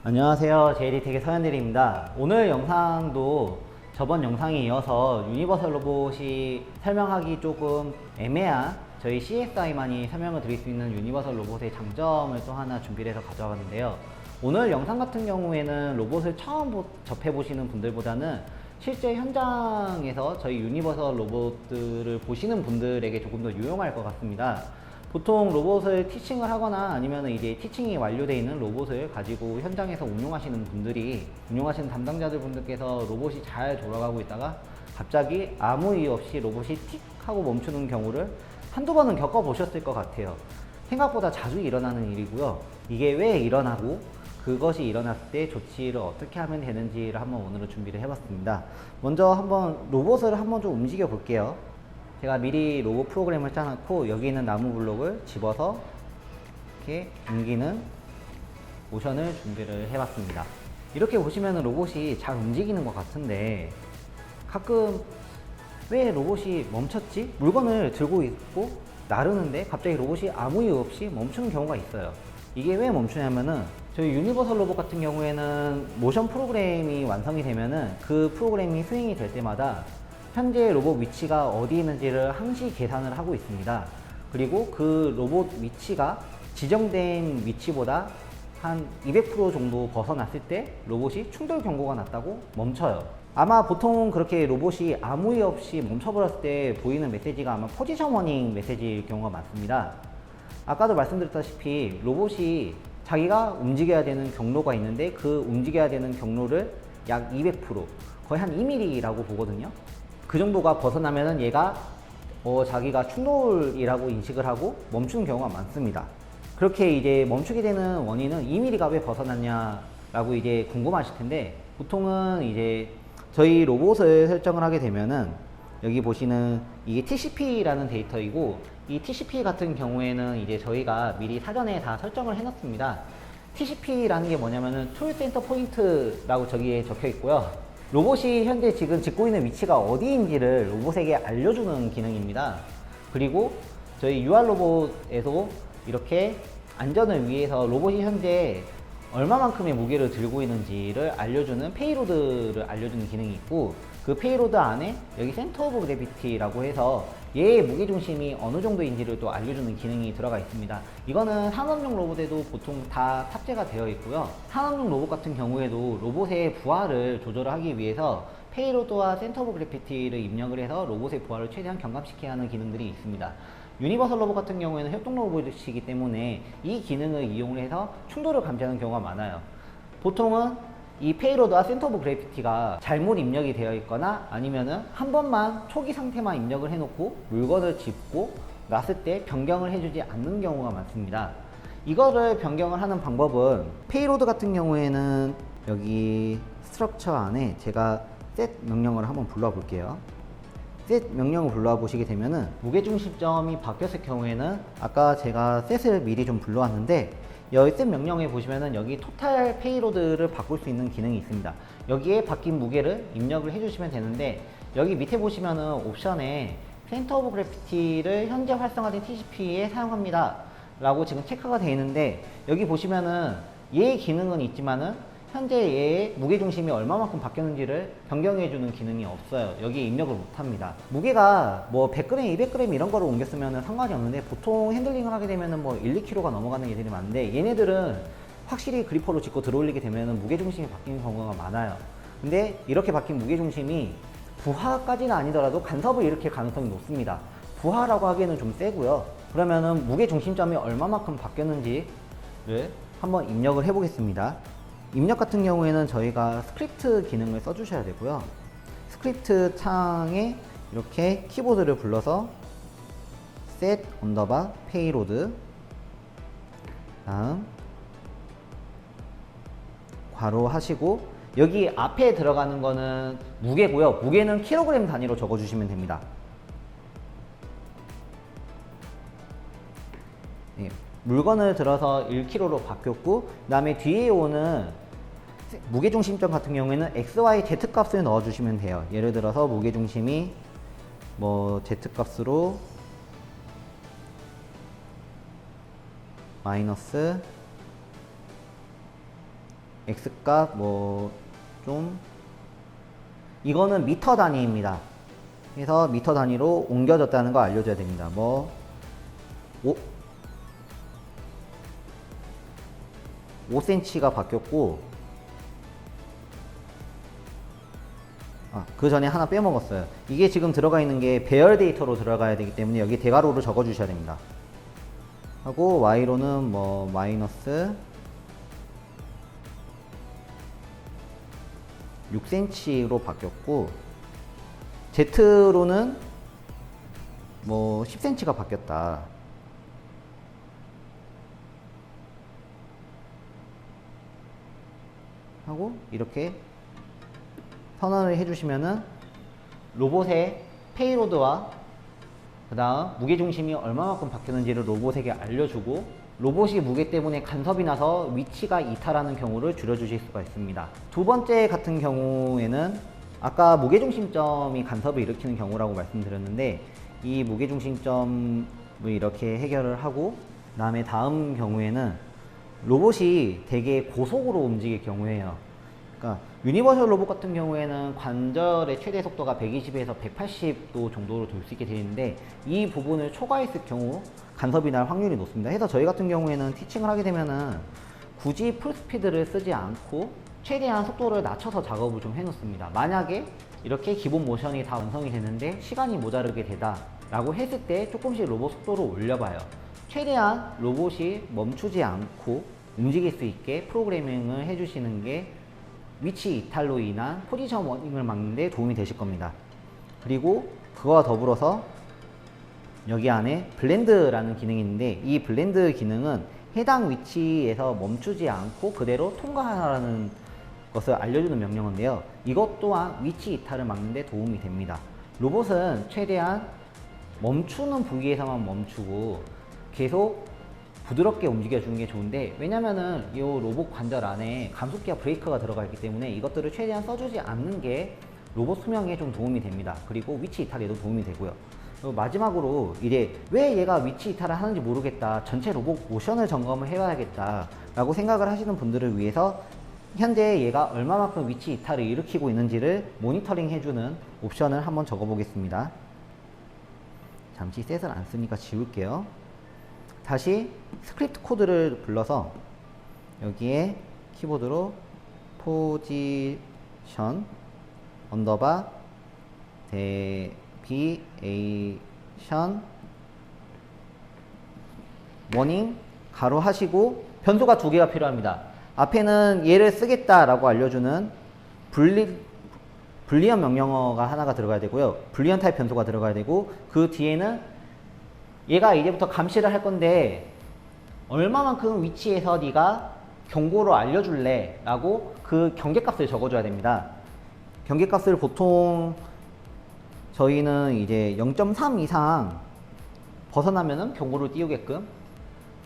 안녕하세요. JD텍의 서현대리입니다. 오늘 영상도 저번 영상에 이어서 유니버설 로봇이 설명하기 조금 애매한 저희 CSI만이 설명을 드릴 수 있는 유니버설 로봇의 장점을 또 하나 준비를 해서 가져왔는데요. 오늘 영상 같은 경우에는 로봇을 처음 접해보시는 분들보다는 실제 현장에서 저희 유니버설 로봇들을 보시는 분들에게 조금 더 유용할 것 같습니다. 보통 로봇을 티칭을 하거나 아니면 이제 티칭이 완료되어 있는 로봇을 가지고 현장에서 운용하시는 담당자들 분들께서 로봇이 잘 돌아가고 있다가 갑자기 아무 이유 없이 로봇이 틱 하고 멈추는 경우를 한두 번은 겪어보셨을 것 같아요. 생각보다 자주 일어나는 일이고요. 이게 왜 일어나고 그것이 일어났을 때 조치를 어떻게 하면 되는지를 한번 오늘은 준비를 해봤습니다. 먼저 한번 로봇을 한번 좀 움직여 볼게요. 제가 미리 로봇 프로그램을 짜놓고 여기 있는 나무 블록을 집어서 이렇게 옮기는 모션을 준비를 해봤습니다. 이렇게 보시면 로봇이 잘 움직이는 것 같은데 가끔 왜 로봇이 멈췄지? 물건을 들고 있고 나르는데 갑자기 로봇이 아무 이유 없이 멈추는 경우가 있어요. 이게 왜 멈추냐면은 저희 유니버설 로봇 같은 경우에는 모션 프로그램이 완성이 되면은 그 프로그램이 스윙이 될 때마다 현재 로봇 위치가 어디 있는지를 항시 계산을 하고 있습니다. 그리고 그 로봇 위치가 지정된 위치보다 한 200% 정도 벗어났을 때 로봇이 충돌 경고가 났다고 멈춰요. 아마 보통 그렇게 로봇이 아무 이유 없이 멈춰버렸을 때 보이는 메시지가 아마 포지션 워닝 메시지일 경우가 많습니다. 아까도 말씀드렸다시피 로봇이 자기가 움직여야 되는 경로가 있는데 그 움직여야 되는 경로를 약 200% 거의 한 2mm라고 보거든요. 그 정도가 벗어나면은 얘가 자기가 충돌이라고 인식을 하고 멈추는 경우가 많습니다. 그렇게 이제 멈추게 되는 원인은 2mm가 왜 벗어났냐라고 이제 궁금하실 텐데 보통은 이제 저희 로봇을 설정을 하게 되면은 여기 보시는 이게 TCP라는 데이터이고 이 TCP 같은 경우에는 이제 저희가 미리 사전에 다 설정을 해놨습니다. TCP라는 게 뭐냐면은 툴 센터 포인트라고 저기에 적혀 있고요. 로봇이 현재 지금 짚고 있는 위치가 어디인지를 로봇에게 알려주는 기능입니다. 그리고 저희 UR 로봇에도 이렇게 안전을 위해서 로봇이 현재 얼마만큼의 무게를 들고 있는지를 알려주는 페이로드를 알려주는 기능이 있고 그 페이로드 안에 여기 센터 오브 그래비티라고 해서 얘의 무게중심이 어느 정도인지를 또 알려주는 기능이 들어가 있습니다. 이거는 산업용 로봇에도 보통 다 탑재가 되어 있고요. 산업용 로봇 같은 경우에도 로봇의 부하를 조절하기 위해서 페이로드와 센터 오브 그래비티를 입력을 해서 로봇의 부하를 최대한 경감시키게 하는 기능들이 있습니다. 유니버설 로봇 같은 경우에는 협동 로봇이기 때문에 이 기능을 이용을 해서 충돌을 감지하는 경우가 많아요. 보통은 이 페이로드와 센터 오브 그래비티가 잘못 입력이 되어 있거나 아니면은 한 번만 초기 상태만 입력을 해놓고 물건을 짚고 놨을 때 변경을 해주지 않는 경우가 많습니다. 이거를 변경을 하는 방법은 페이로드 같은 경우에는 여기 스트럭처 안에 제가 set 명령을 한번 불러 볼게요. set 명령을 불러와 보시게 되면은 무게중심점이 바뀌었을 경우에는 아까 제가 set을 미리 좀 불러왔는데 여기 set 명령에 보시면은 여기 토탈 페이로드를 바꿀 수 있는 기능이 있습니다. 여기에 바뀐 무게를 입력을 해주시면 되는데 여기 밑에 보시면은 옵션에 센터 오브 그래피티를 현재 활성화된 TCP에 사용합니다 라고 지금 체크가 되어 있는데 여기 보시면은 얘의 기능은 있지만은 현재 얘의 무게중심이 얼마만큼 바뀌었는지를 변경해주는 기능이 없어요. 여기에 입력을 못합니다. 무게가 뭐 100g, 200g 이런 거를 옮겼으면 상관이 없는데 보통 핸들링을 하게 되면 뭐 1, 2kg가 넘어가는 애들이 많은데 얘네들은 확실히 그리퍼로 짚고 들어올리게 되면 무게중심이 바뀌는 경우가 많아요. 근데 이렇게 바뀐 무게중심이 부하까지는 아니더라도 간섭을 일으킬 가능성이 높습니다. 부하라고 하기에는 좀 세고요. 그러면은 무게중심점이 얼마만큼 바뀌었는지를 한번 입력을 해보겠습니다. 입력 같은 경우에는 저희가 스크립트 기능을 써주셔야 되고요. 스크립트 창에 이렇게 키보드를 불러서 set 언더바 payload 다음 괄호 하시고 여기 앞에 들어가는 거는 무게고요. 무게는 킬로그램 단위로 적어주시면 됩니다. 네, 물건을 들어서 1kg로 바뀌었고 그 다음에 뒤에 오는 무게중심점 같은 경우에는 XY, Z 값을 넣어주시면 돼요. 예를 들어서 무게중심이 뭐 Z 값으로 마이너스 x값 뭐 좀 이거는 미터 단위입니다. 그래서 미터 단위로 옮겨졌다는 거 알려줘야 됩니다. 뭐 5cm가 바뀌었고, 그 전에 하나 빼먹었어요. 이게 지금 들어가 있는 게 배열 데이터로 들어가야 되기 때문에 여기 대괄호로 적어 주셔야 됩니다. 하고 y로는 뭐 마이너스 6cm로 바뀌었고, z로는 뭐 10cm가 바뀌었다. 하고 이렇게 선언을 해주시면은 로봇의 페이로드와 그 다음 무게중심이 얼마만큼 바뀌었는지를 로봇에게 알려주고, 로봇이 무게 때문에 간섭이 나서 위치가 이탈하는 경우를 줄여주실 수가 있습니다. 두 번째 같은 경우에는 아까 무게중심점이 간섭을 일으키는 경우라고 말씀드렸는데, 이 무게중심점을 이렇게 해결을 하고, 그 다음에 다음 경우에는 로봇이 되게 고속으로 움직일 경우에요. 그러니까 유니버셜 로봇 같은 경우에는 관절의 최대 속도가 120에서 180도 정도로 돌 수 있게 되어 있는데, 이 부분을 초과했을 경우 간섭이 날 확률이 높습니다. 그래서 저희 같은 경우에는 티칭을 하게 되면은 굳이 풀스피드를 쓰지 않고 최대한 속도를 낮춰서 작업을 좀 해놓습니다. 만약에 이렇게 기본 모션이 다 완성이 되는데 시간이 모자르게 되다 라고 했을 때 조금씩 로봇 속도를 올려봐요. 최대한 로봇이 멈추지 않고 움직일 수 있게 프로그래밍을 해주시는 게 위치 이탈로 인한 포지션 워닝을 막는 데 도움이 되실 겁니다. 그리고 그와 더불어서 여기 안에 블렌드라는 기능이 있는데, 이 블렌드 기능은 해당 위치에서 멈추지 않고 그대로 통과하라는 것을 알려주는 명령어인데요. 이것 또한 위치 이탈을 막는 데 도움이 됩니다. 로봇은 최대한 멈추는 부위에서만 멈추고 계속 부드럽게 움직여주는 게 좋은데, 왜냐면은 이 로봇 관절 안에 감속기와 브레이크가 들어가 있기 때문에 이것들을 최대한 써주지 않는 게 로봇 수명에 좀 도움이 됩니다. 그리고 위치 이탈에도 도움이 되고요. 그리고 마지막으로 이제 왜 얘가 위치 이탈을 하는지 모르겠다, 전체 로봇 모션을 점검을 해봐야겠다 라고 생각을 하시는 분들을 위해서 현재 얘가 얼마만큼 위치 이탈을 일으키고 있는지를 모니터링 해주는 옵션을 한번 적어 보겠습니다. 잠시 셋을 안 쓰니까 지울게요. 다시 스크립트 코드를 불러서 여기에 키보드로 포지션 언더바 데비에이션 워닝 가로 하시고, 변수가 두 개가 필요합니다. 앞에는 얘를 쓰겠다라고 알려주는 불리언 명령어가 하나가 들어가야 되고요. 불리언 타입 변수가 들어가야 되고, 그 뒤에는 얘가 이제부터 감시를 할 건데 얼마만큼 위치에서 네가 경고로 알려줄래? 라고 그 경계값을 적어줘야 됩니다. 경계값을 보통 저희는 이제 0.3 이상 벗어나면은 경고를 띄우게끔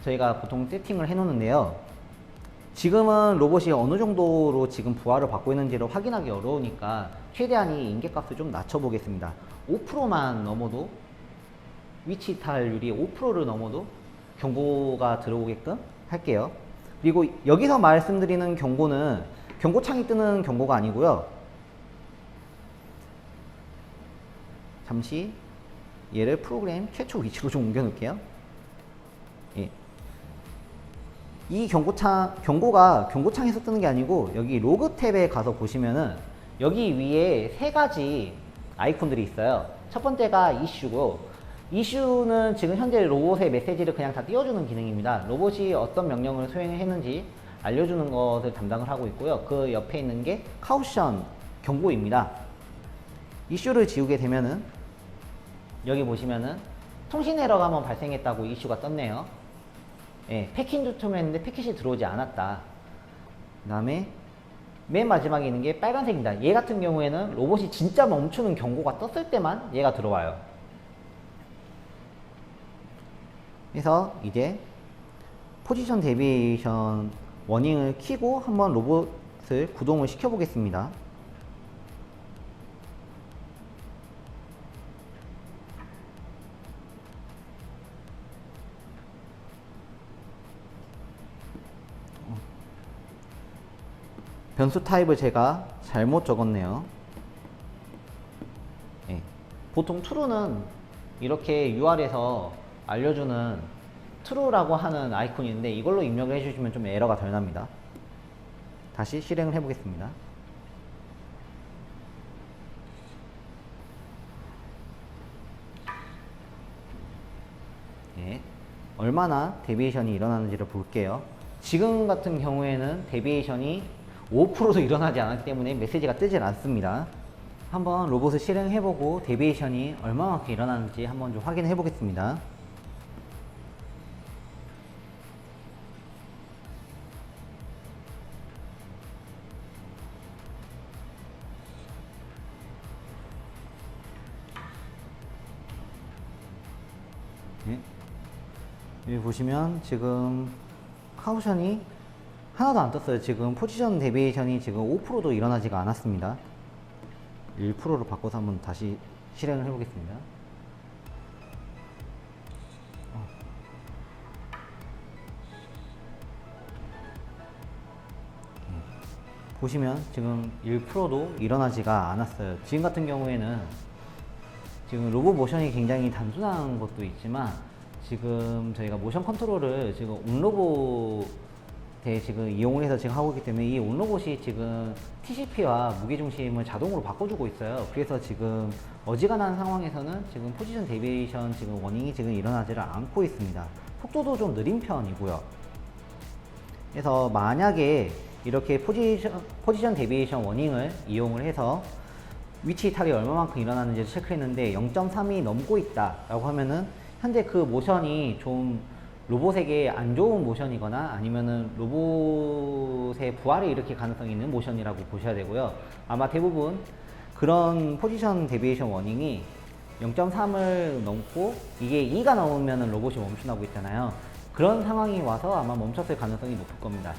저희가 보통 세팅을 해 놓는데요. 지금은 로봇이 어느 정도로 지금 부하를 받고 있는지를 확인하기 어려우니까 최대한 이 인계값을 좀 낮춰 보겠습니다. 5%만 넘어도, 위치 이탈률이 5%를 넘어도 경고가 들어오게끔 할게요. 그리고 여기서 말씀드리는 경고는 경고창이 뜨는 경고가 아니고요. 잠시 얘를 프로그램 최초 위치로 좀 옮겨 놓을게요. 예. 이 경고가 경고창에서 뜨는 게 아니고, 여기 로그 탭에 가서 보시면은 여기 위에 세 가지 아이콘들이 있어요. 첫 번째가 이슈고, 이슈는 지금 현재 로봇의 메시지를 그냥 다 띄워주는 기능입니다. 로봇이 어떤 명령을 수행했는지 알려주는 것을 담당을 하고 있고요. 그 옆에 있는 게 카우션 경고입니다. 이슈를 지우게 되면은 여기 보시면은 통신 에러가 한번 발생했다고 이슈가 떴네요. 예, 패킷 요청했는데 패킷이 들어오지 않았다. 그 다음에 맨 마지막에 있는 게 빨간색입니다. 얘 같은 경우에는 로봇이 진짜 멈추는 경고가 떴을 때만 얘가 들어와요. 그래서 이제 포지션 데비에이션 워닝을 켜고 한번 로봇을 구동을 시켜 보겠습니다. 변수 타입을 제가 잘못 적었네요. 예. 보통 true는 이렇게 UR에서 알려주는 true라고 하는 아이콘인데 이걸로 입력을 해주시면 좀 에러가 덜 납니다. 다시 실행을 해보겠습니다. 예. 얼마나 데비에이션이 일어나는지를 볼게요. 지금 같은 경우에는 데비에이션이 5%도 일어나지 않았기 때문에 메시지가 뜨질 않습니다. 한번 로봇을 실행해보고 데비에이션이 얼마만큼 일어나는지 한번 좀 확인해 보겠습니다. 네. 여기 보시면 지금 카우션이 하나도 안 떴어요. 지금 포지션 데비에이션이 지금 5%도 일어나지가 않았습니다. 1%로 바꿔서 한번 다시 실행을 해보겠습니다. 보시면 지금 1%도 일어나지가 않았어요. 지금 같은 경우에는 지금 로봇 모션이 굉장히 단순한 것도 있지만 지금 저희가 모션 컨트롤을 지금 온로봇에 지금 이용을 해서 지금 하고 있기 때문에 이 온로봇이 지금 TCP와 무게중심을 자동으로 바꿔주고 있어요. 그래서 지금 어지간한 상황에서는 지금 포지션 데비에이션 지금 워닝이 지금 일어나지를 않고 있습니다. 속도도 좀 느린 편이고요. 그래서 만약에 이렇게 포지션 데비에이션 워닝을 이용을 해서 위치 이탈이 얼마만큼 일어나는지 체크했는데 0.3이 넘고 있다 라고 하면은 현재 그 모션이 좀 로봇에게 안 좋은 모션이거나 아니면은 로봇의 부하를 일으킬 가능성이 있는 모션이라고 보셔야 되고요. 아마 대부분 그런 포지션 데비에이션 워닝이 0.3을 넘고 이게 2가 넘으면 로봇이 멈춘다고 있잖아요. 그런 상황이 와서 아마 멈췄을 가능성이 높을 겁니다.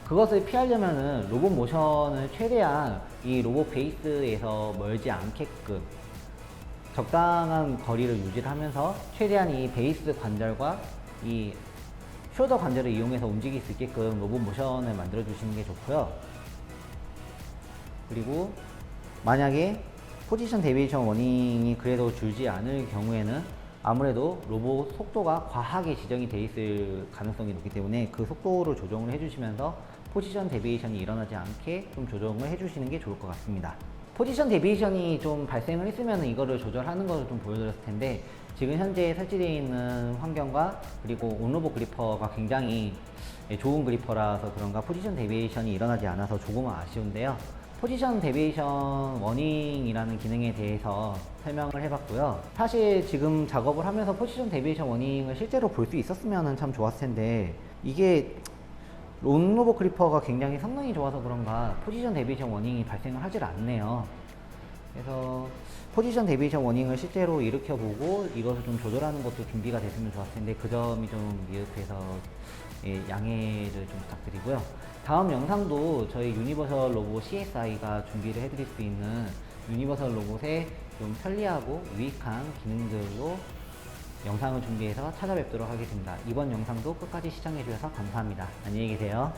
그것을 피하려면은 로봇 모션을 최대한 이 로봇 베이스에서 멀지 않게끔 적당한 거리를 유지를 하면서 최대한 이 베이스 관절과 이 숄더 관절을 이용해서 움직일 수 있게끔 로봇 모션을 만들어 주시는 게 좋고요. 그리고 만약에 포지션 데비에이션 워닝이 그래도 줄지 않을 경우에는 아무래도 로봇 속도가 과하게 지정이 되어 있을 가능성이 높기 때문에 그 속도를 조정을 해주시면서 포지션 데비에이션이 일어나지 않게 좀 조정을 해주시는 게 좋을 것 같습니다. 포지션 데비에이션이 좀 발생을 했으면 이거를 조절하는 것을 좀 보여드렸을 텐데 지금 현재 설치되어 있는 환경과 그리고 온로봇 그리퍼가 굉장히 좋은 그리퍼라서 그런가 포지션 데비에이션이 일어나지 않아서 조금은 아쉬운데요. 포지션 데비에이션 워닝이라는 기능에 대해서 설명을 해봤고요. 사실 지금 작업을 하면서 포지션 데비에이션 워닝을 실제로 볼 수 있었으면 참 좋았을 텐데 이게 온로봇 그리퍼가 굉장히 성능이 좋아서 그런가 포지션 데비에이션 워닝이 발생을 하질 않네요. 그래서 포지션 데비에이션 워닝을 실제로 일으켜보고 이것을 좀 조절하는 것도 준비가 됐으면 좋았을 텐데 그 점이 좀 미흡해서 양해를 좀 부탁드리고요. 다음 영상도 저희 유니버설 로봇 CSI가 준비를 해드릴 수 있는 유니버설 로봇의 좀 편리하고 유익한 기능들로 영상을 준비해서 찾아뵙도록 하겠습니다. 이번 영상도 끝까지 시청해 주셔서 감사합니다. 안녕히 계세요.